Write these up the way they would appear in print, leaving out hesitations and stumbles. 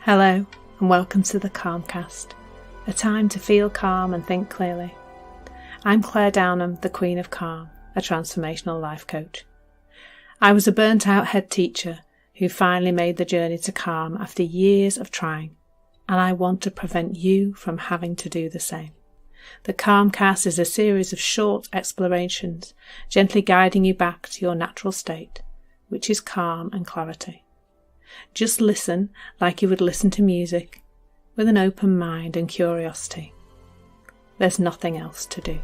Hello and welcome to the Calmcast, a time to feel calm and think clearly. I'm Claire Downham, the Queen of Calm, a transformational life coach. I was a burnt out head teacher who finally made the journey to calm after years of trying, and I want to prevent you from having to do the same. The Calmcast is a series of short explorations, gently guiding you back to your natural state, which is calm and clarity. Just listen like you would listen to music, with an open mind and curiosity. There's nothing else to do.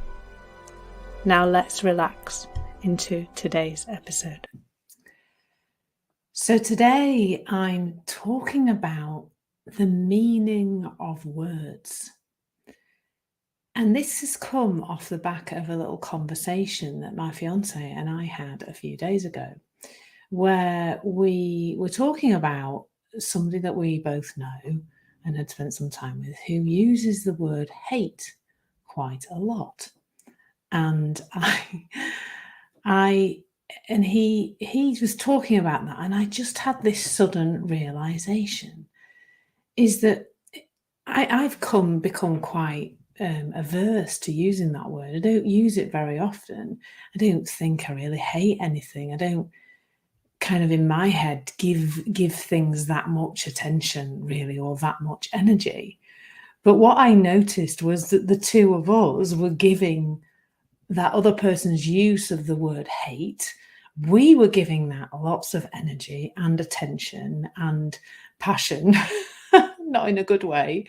Now let's relax into today's episode. So today I'm talking about the meaning of words. And this has come off the back of a little conversation that my fiancé and I had a few days ago, where we were talking about somebody that we both know and had spent some time with, who uses the word hate quite a lot. And he was talking about that, and I just had this sudden realization, is that I've become quite averse to using that word. I don't use it very often. I don't think I really hate anything. I don't kind of in my head give things that much attention really, or that much energy. But what I noticed was that the two of us were giving that other person's use of the word hate, we were giving that lots of energy and attention and passion, not in a good way,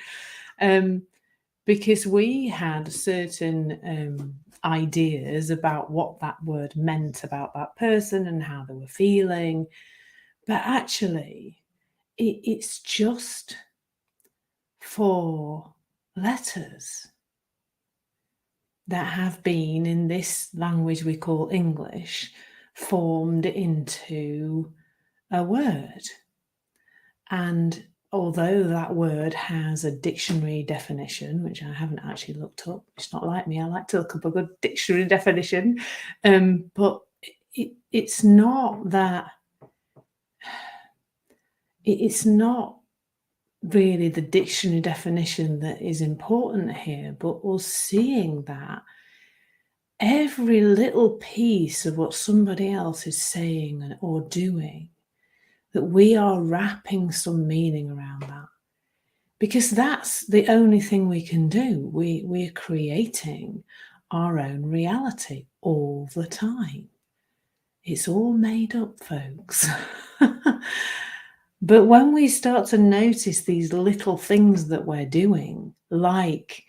because we had certain ideas about what that word meant about that person and how they were feeling. But actually, it's just 4 letters that have been, in this language we call English, formed into a word. And although that word has a dictionary definition, which I haven't actually looked up, it's not like me, I like to look up a good dictionary definition, but it's not that, it's not really the dictionary definition that is important here, but us seeing that every little piece of what somebody else is saying or doing, that we are wrapping some meaning around that. Because that's the only thing we can do. We're creating our own reality all the time. It's all made up, folks. But when we start to notice these little things that we're doing, like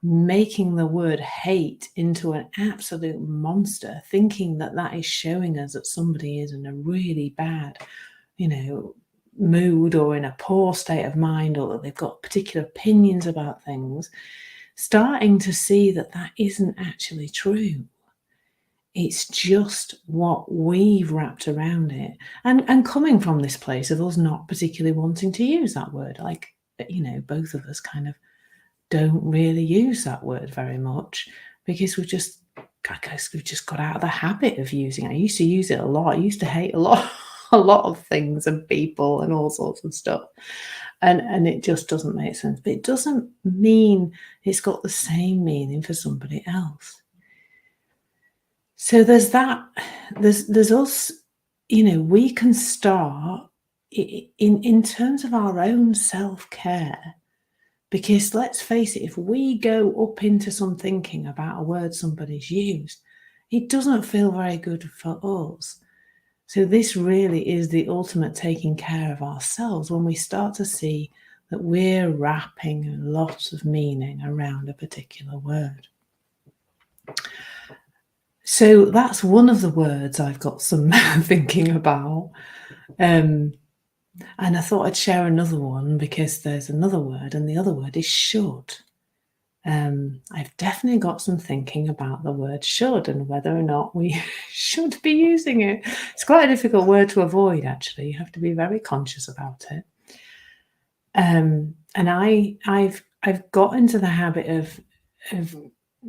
making the word hate into an absolute monster, thinking that that is showing us that somebody is in a really bad, mood or in a poor state of mind, or that they've got particular opinions about things, starting to see that that isn't actually true. It's just what we've wrapped around it. And coming from this place of us not particularly wanting to use that word, like, both of us kind of don't really use that word very much, because we've just got out of the habit of using it. I used to use it a lot. I used to hate a lot of things and people and all sorts of stuff. And it just doesn't make sense. But it doesn't mean it's got the same meaning for somebody else. So there's that, there's us, we can start in terms of our own self-care, because let's face it, if we go up into some thinking about a word somebody's used, it doesn't feel very good for us. So this really is the ultimate taking care of ourselves, when we start to see that we're wrapping lots of meaning around a particular word. So that's one of the words I've got some thinking about. And I thought I'd share another one, because there's another word, and the other word is should. I've definitely got some thinking about the word should and whether or not we should be using it. It's quite a difficult word to avoid, actually. You have to be very conscious about it. And I've got into the habit of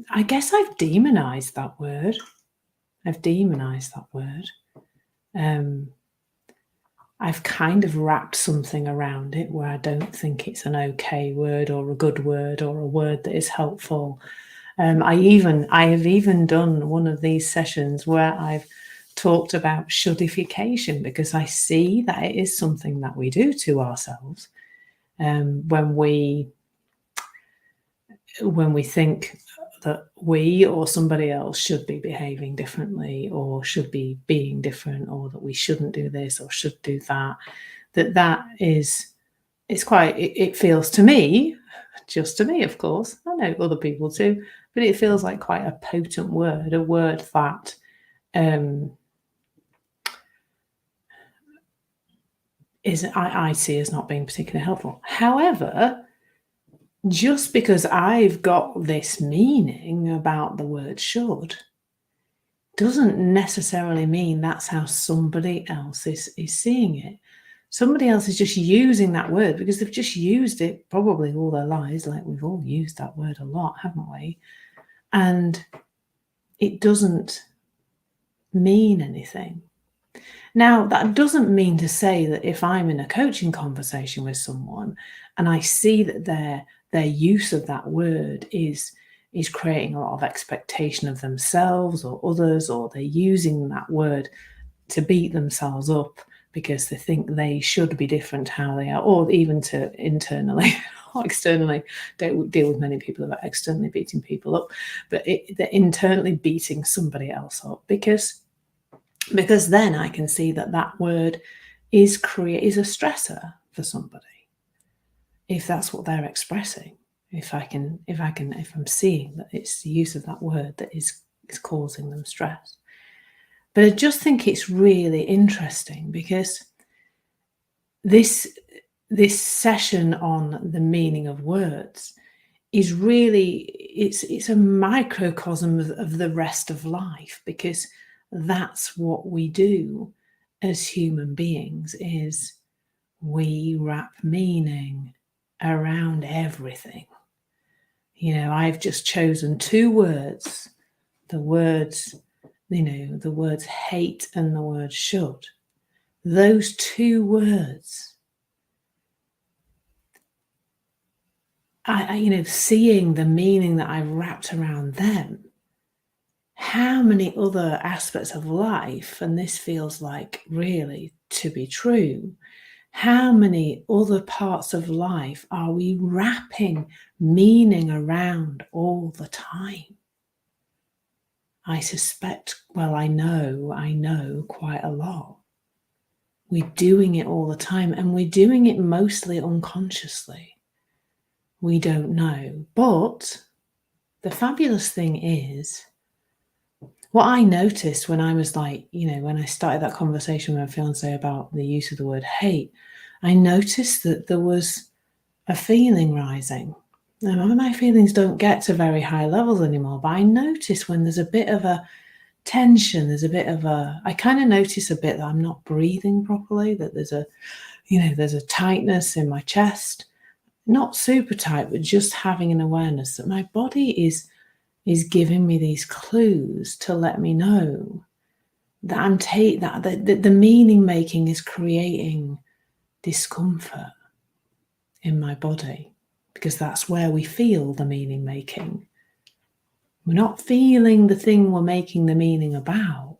I guess I've demonized that word. I've kind of wrapped something around it where I don't think it's an okay word or a good word or a word that is helpful. I have even done one of these sessions where I've talked about shouldification, because I see that it is something that we do to ourselves when we think that we or somebody else should be behaving differently or should be being different, or that we shouldn't do this or should do that. That is, it's quite, it feels to me, just to me, of course, I know other people too, but it feels like quite a potent word, a word that I see as not being particularly helpful. However, just because I've got this meaning about the word should doesn't necessarily mean that's how somebody else is seeing it. Somebody else is just using that word because they've just used it probably all their lives. Like, we've all used that word a lot, haven't we? And it doesn't mean anything. Now, that doesn't mean to say that if I'm in a coaching conversation with someone and I see that their use of that word is creating a lot of expectation of themselves or others, or they're using that word to beat themselves up because they think they should be different how they are, or even to internally or externally. Don't deal with many people about externally beating people up, but they're internally beating somebody else up, because then I can see that word is a stressor for somebody, if that's what they're expressing. If I'm seeing that it's the use of that word that is causing them stress. But I just think it's really interesting, because this session on the meaning of words is really, it's a microcosm of the rest of life, because that's what we do as human beings, is we wrap meaning around everything. I've just chosen two words, the words hate and the word should. Those two words, seeing the meaning that I've wrapped around them, how many other aspects of life, and this feels like really to be true, how many other parts of life are we wrapping meaning around all the time? I suspect, well, I know quite a lot. We're doing it all the time, and we're doing it mostly unconsciously. We don't know. But the fabulous thing is, what I noticed when I was when I started that conversation with my fiance about the use of the word hate, I noticed that there was a feeling rising. Now, my feelings don't get to very high levels anymore, but I notice when there's a bit of a tension, I kind of notice a bit that I'm not breathing properly, that there's a tightness in my chest, not super tight, but just having an awareness that my body is giving me these clues to let me know that the meaning making is creating discomfort in my body, because that's where we feel the meaning making. We're not feeling the thing we're making the meaning about.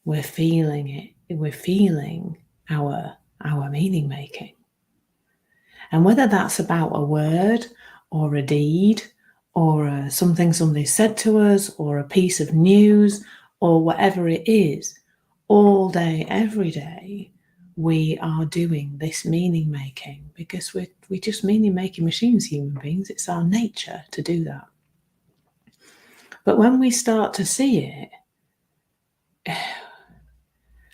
We're feeling it. We're feeling our meaning making. And whether that's about a word or a deed or something somebody said to us or a piece of news or whatever it is, all day, every day, we are doing this meaning making, because we're just meaning making machines, human beings. It's our nature to do that. But when we start to see it, I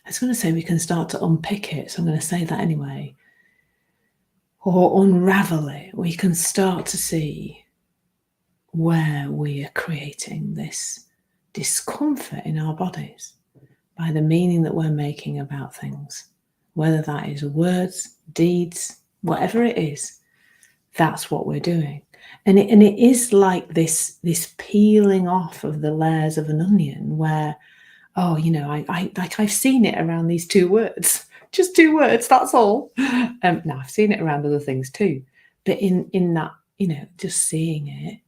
was going to say we can start to unpick it, so I'm going to say that anyway, or unravel it. We can start to see where we are creating this discomfort in our bodies by the meaning that we're making about things, whether that is words, deeds, whatever it is. That's what we're doing. And it is like this peeling off of the layers of an onion, where, I've seen it around these two words. just 2 words, that's all. Now I've seen it around other things too, but in that, just seeing it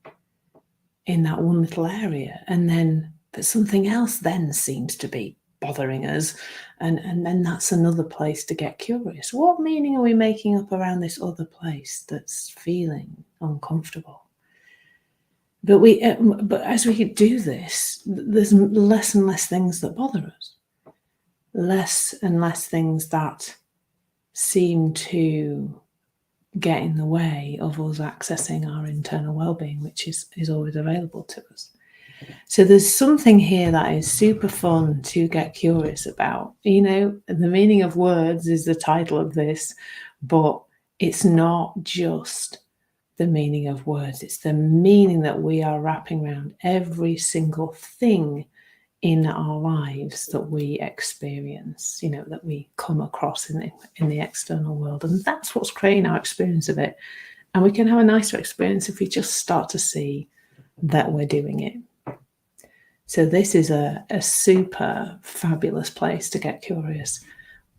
in that one little area, and then but something else then seems to be bothering us, and then that's another place to get curious. What meaning are we making up around this other place that's feeling uncomfortable? But as we do this, there's less and less things that bother us, less and less things that seem to get in the way of us accessing our internal well-being, which is always available to us. So there's something here that is super fun to get curious about. The meaning of words is the title of this, but it's not just the meaning of words. It's the meaning that we are wrapping around every single thing in our lives that we experience, that we come across in the external world. And that's what's creating our experience of it. And we can have a nicer experience if we just start to see that we're doing it. So this is a super fabulous place to get curious.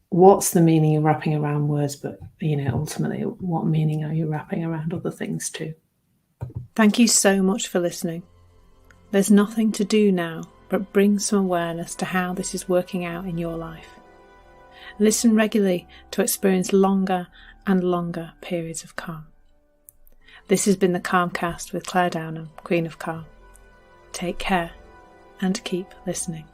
What's the meaning of wrapping around words? But, ultimately, what meaning are you wrapping around other things too? Thank you so much for listening. There's nothing to do now but bring some awareness to how this is working out in your life. Listen regularly to experience longer and longer periods of calm. This has been the Calmcast with Claire Downham, Queen of Calm. Take care and keep listening.